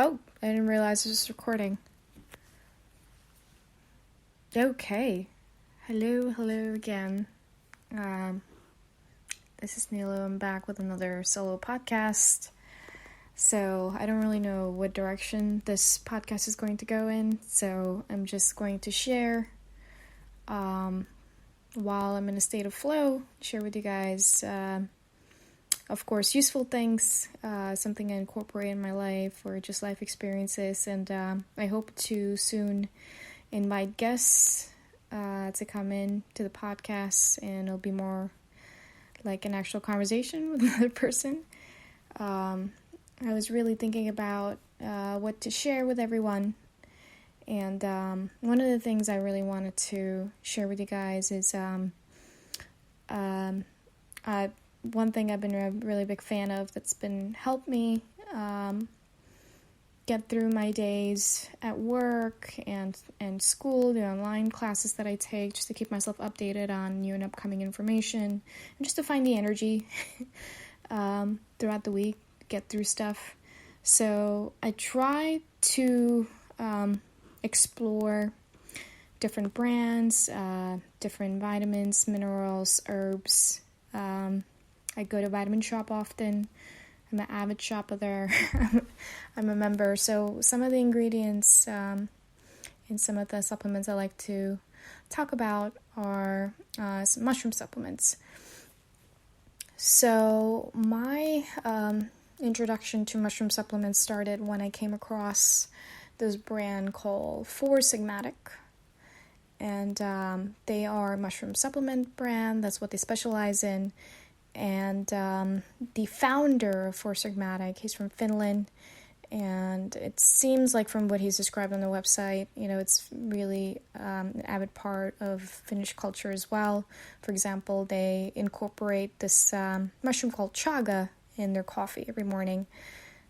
Oh, I didn't realize it was recording. Okay. Hello again. This is Nilo. I'm back with another solo podcast. So I don't really know what direction this podcast is going to go in. So I'm just going to share, while I'm in a state of flow, share with you guys, of course, useful things, something I incorporate in my life or just life experiences. And I hope to soon invite guests to come in to the podcast, and it'll be more like an actual conversation with another person. I was really thinking about what to share with everyone, and one of the things I really wanted to share with you guys is one thing I've been a really big fan of that's been helped me get through my days at work and school, the online classes that I take, just to keep myself updated on new and upcoming information, and just to find the energy throughout the week, get through stuff. So I try to explore different brands, different vitamins, minerals, herbs. I go to Vitamin Shop often. I'm an avid shopper there. I'm a member. So some of the ingredients in some of the supplements I like to talk about are some mushroom supplements. So my introduction to mushroom supplements started when I came across this brand called Four Sigmatic. And they are a mushroom supplement brand. That's what they specialize in. And the founder of Four Sigmatic, he's from Finland, and it seems like from what he's described on the website, it's really an avid part of Finnish culture as well. For example, they incorporate this mushroom called chaga in their coffee every morning.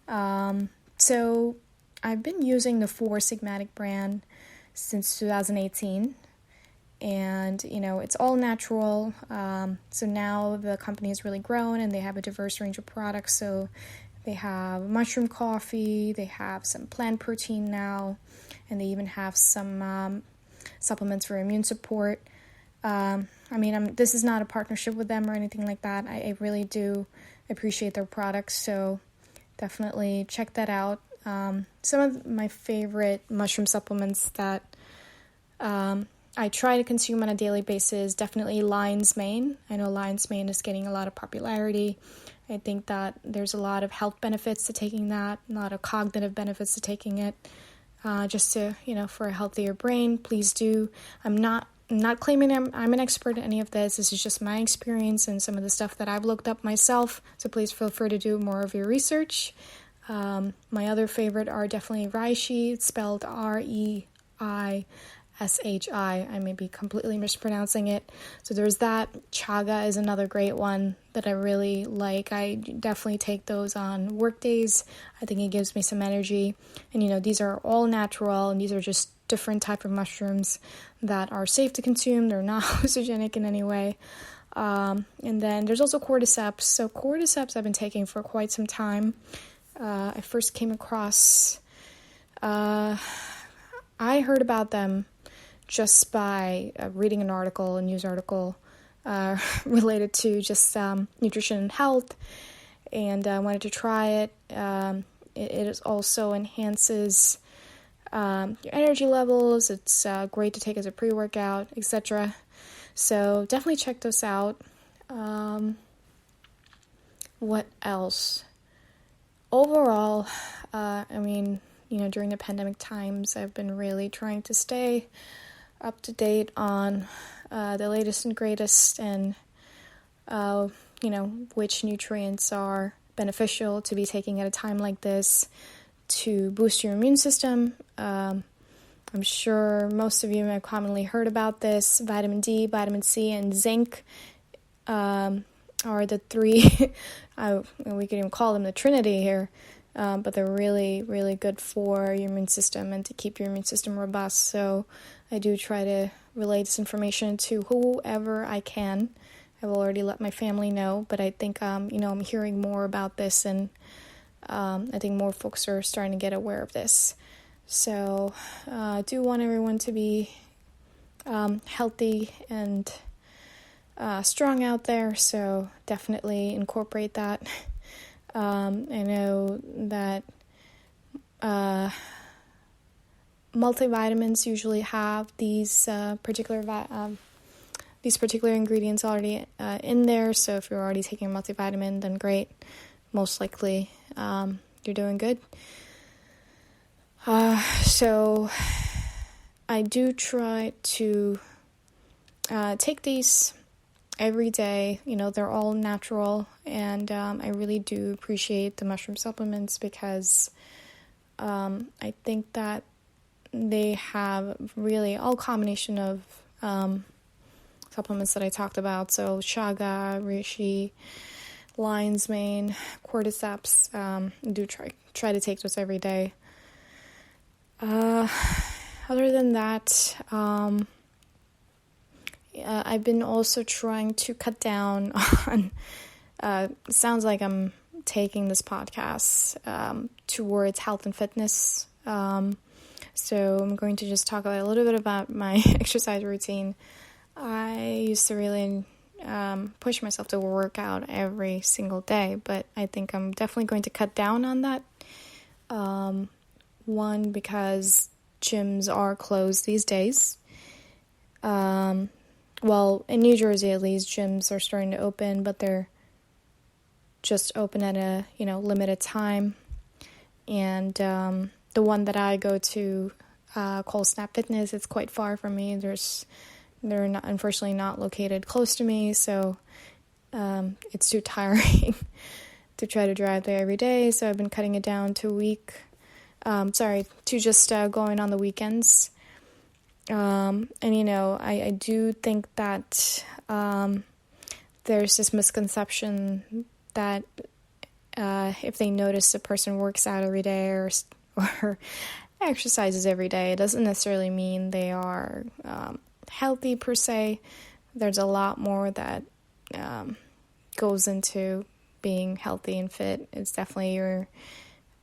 So I've been using the Four Sigmatic brand since 2018. And, it's all natural. So now the company has really grown and they have a diverse range of products. So they have mushroom coffee, they have some plant protein now, and they even have some supplements for immune support. This is not a partnership with them or anything like that. I really do appreciate their products. So definitely check that out. Some of my favorite mushroom supplements that I try to consume on a daily basis, definitely lion's mane. I know lion's mane is getting a lot of popularity. I think that there's a lot of health benefits to taking that, a lot of cognitive benefits to taking it, just to, for a healthier brain. Please do. I'm not claiming I'm an expert in any of this. This is just my experience and some of the stuff that I've looked up myself. So please feel free to do more of your research. My other favorite are definitely reishi. It's spelled REISHI. I may be completely mispronouncing it. So there's that. Chaga is another great one that I really like. I definitely take those on work days. I think it gives me some energy. And these are all natural, and these are just different type of mushrooms that are safe to consume. They're not hallucinogenic in any way. And then there's also cordyceps. So cordyceps I've been taking for quite some time. I first came across, I heard about them just by reading a news article related to just nutrition and health, and I wanted to try it. It also enhances your energy levels. It's great to take as a pre-workout, etc. So definitely check those out. What else? Overall, during the pandemic times, I've been really trying to stay up to date on the latest and greatest, and which nutrients are beneficial to be taking at a time like this to boost your immune system. I'm sure most of you have commonly heard about this. Vitamin D, vitamin C, and zinc are the three. We could even call them the Trinity here. But they're really, really good for your immune system and to keep your immune system robust. So I do try to relay this information to whoever I can. I've already let my family know, but I think, I'm hearing more about this, and I think more folks are starting to get aware of this. So I do want everyone to be healthy and strong out there, so definitely incorporate that. I know that multivitamins usually have these particular ingredients already in there, so if you're already taking a multivitamin, then great. Most likely you're doing good. So I do try to take these every day. They're all natural, and I really do appreciate the mushroom supplements because I think that they have really all combination of supplements that I talked about. So chaga, reishi, lion's mane, cordyceps. I do try to take those every day. Other than that, I've been also trying to cut down on, sounds like I'm taking this podcast towards health and fitness. So I'm going to just talk a little bit about my exercise routine. I used to really push myself to work out every single day, but I think I'm definitely going to cut down on that. One, because gyms are closed these days. Well, in New Jersey at least, gyms are starting to open, but they're just open at a limited time. And the one that I go to, called Snap Fitness, it's quite far from me. They're not, unfortunately, not located close to me, so it's too tiring to try to drive there every day. So I've been cutting it down to to just going on the weekends. And I do think that there's this misconception that if they notice a person works out every day or exercises every day, it doesn't necessarily mean they are healthy per se. There's a lot more that goes into being healthy and fit. It's definitely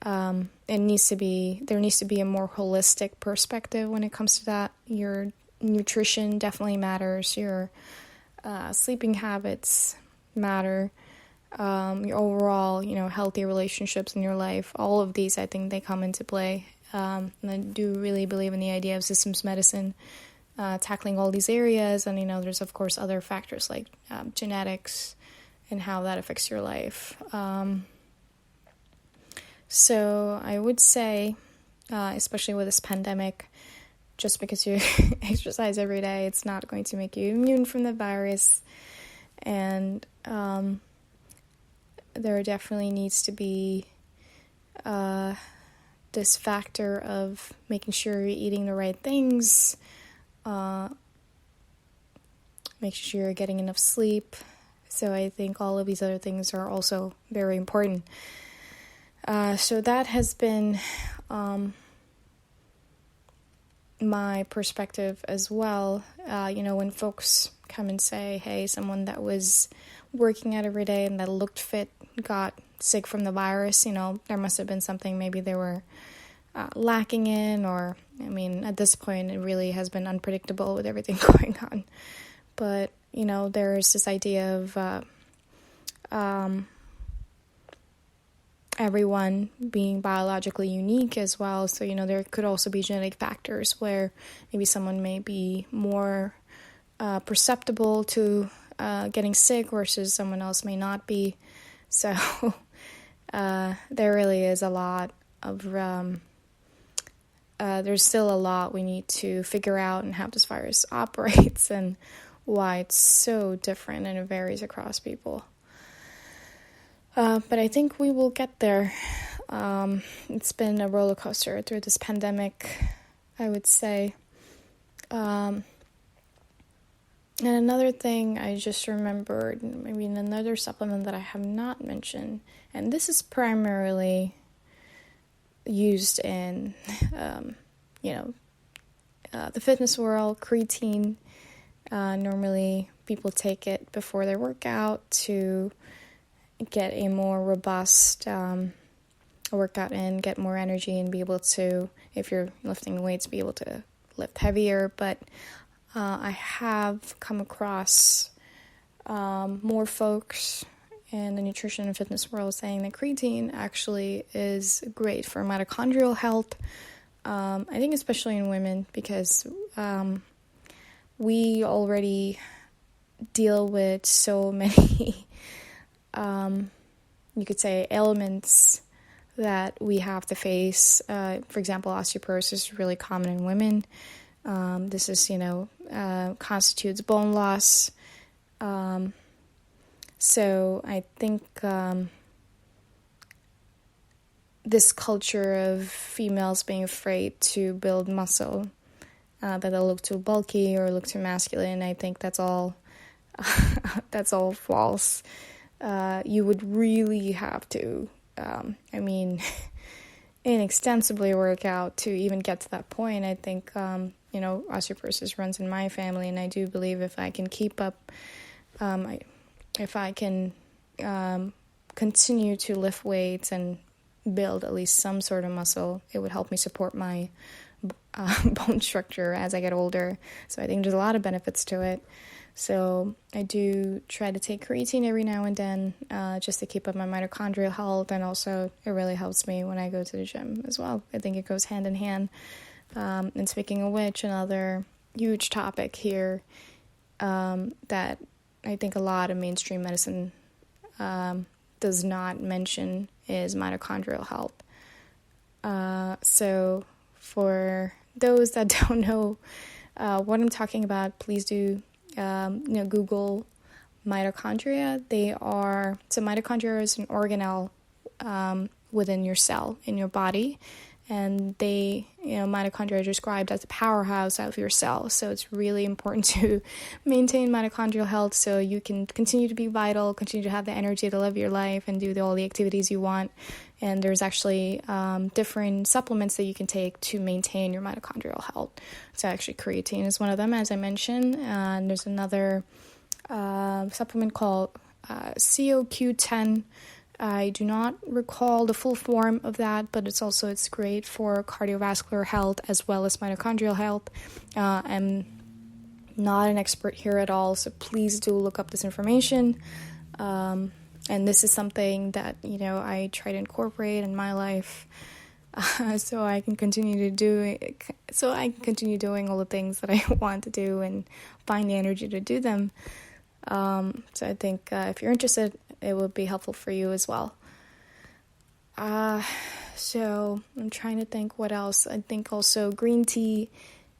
there needs to be a more holistic perspective when it comes to that. Your nutrition definitely matters. Your sleeping habits matter. Your overall, healthy relationships in your life. All of these, I think, they come into play. And I do really believe in the idea of systems medicine, tackling all these areas. And, there's, of course, other factors like genetics and how that affects your life. So I would say, especially with this pandemic, just because you exercise every day, it's not going to make you immune from the virus. And there definitely needs to be this factor of making sure you're eating the right things, making sure you're getting enough sleep. So I think all of these other things are also very important. So that has been my perspective as well. When folks come and say, hey, someone that was working out every day and that looked fit got sick from the virus, there must have been something maybe they were lacking in, or, at this point, it really has been unpredictable with everything going on. But, there is this idea of everyone being biologically unique as well. So, there could also be genetic factors where maybe someone may be more perceptible to getting sick versus someone else may not be. So there really is a lot of, there's still a lot we need to figure out and how this virus operates and why it's so different and it varies across people. But I think we will get there. It's been a roller coaster through this pandemic, I would say. And another thing I just remembered, another supplement that I have not mentioned, and this is primarily used in, the fitness world, creatine. Normally people take it before their workout to get a more robust work out and get more energy and be able to, if you're lifting weights, be able to lift heavier. But I have come across more folks in the nutrition and fitness world saying that creatine actually is great for mitochondrial health. I think especially in women, because we already deal with so many, you could say, ailments that we have to face. For example, osteoporosis is really common in women. This is, constitutes bone loss. So I think this culture of females being afraid to build muscle, that they'll look too bulky or look too masculine, I think that's all that's all false. You would really have to, inextensively work out to even get to that point. I think, osteoporosis runs in my family, and I do believe if I can keep up, if I can continue to lift weights and build at least some sort of muscle, it would help me support my bone structure as I get older. So I think there's a lot of benefits to it. So I do try to take creatine every now and then, just to keep up my mitochondrial health, and also it really helps me when I go to the gym as well. I think it goes hand in hand. And speaking of which, another huge topic here that I think a lot of mainstream medicine does not mention is mitochondrial health. So for those that don't know what I'm talking about, please do Google mitochondria. Mitochondria is an organelle within your cell in your body, and mitochondria are described as the powerhouse of your cell. So it's really important to maintain mitochondrial health so you can continue to be vital, continue to have the energy to live your life and do all the activities you want. And there's actually different supplements that you can take to maintain your mitochondrial health. So actually creatine is one of them, as I mentioned. And there's another supplement called CoQ10. I do not recall the full form of that, but it's great for cardiovascular health as well as mitochondrial health. I'm not an expert here at all, so please do look up this information. And this is something that, I try to incorporate in my life, so I can continue doing all the things that I want to do and find the energy to do them. So I think if you're interested, it would be helpful for you as well. So I'm trying to think what else. I think also green tea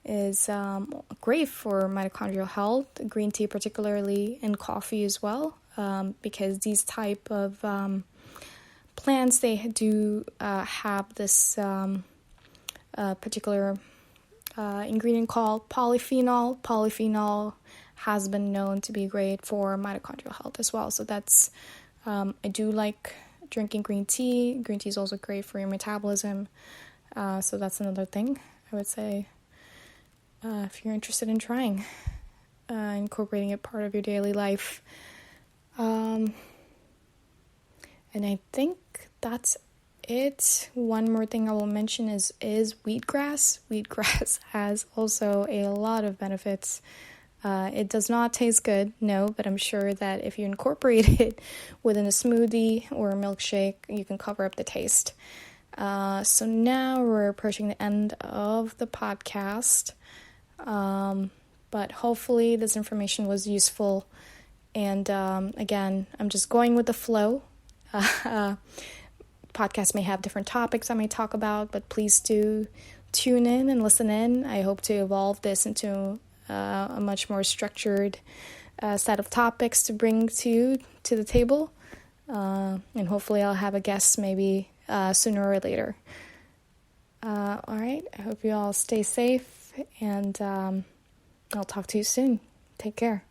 is great for mitochondrial health. Green tea particularly, and coffee as well, because these type of plants, they do have this particular ingredient called polyphenol. Polyphenol has been known to be great for mitochondrial health as well. So that's, I do like drinking green tea. Green tea is also great for your metabolism. So that's another thing I would say, if you're interested in trying, incorporating it part of your daily life. And I think that's it. One more thing I will mention is wheatgrass. Wheatgrass has also a lot of benefits. It does not taste good, no, but I'm sure that if you incorporate it within a smoothie or a milkshake, you can cover up the taste. So now we're approaching the end of the podcast, but hopefully this information was useful. And again, I'm just going with the flow. Podcasts may have different topics I may talk about, but please do tune in and listen in. I hope to evolve this into a much more structured set of topics to bring to the table, and hopefully I'll have a guest maybe sooner or later. All right, I hope you all stay safe, and I'll talk to you soon. Take care.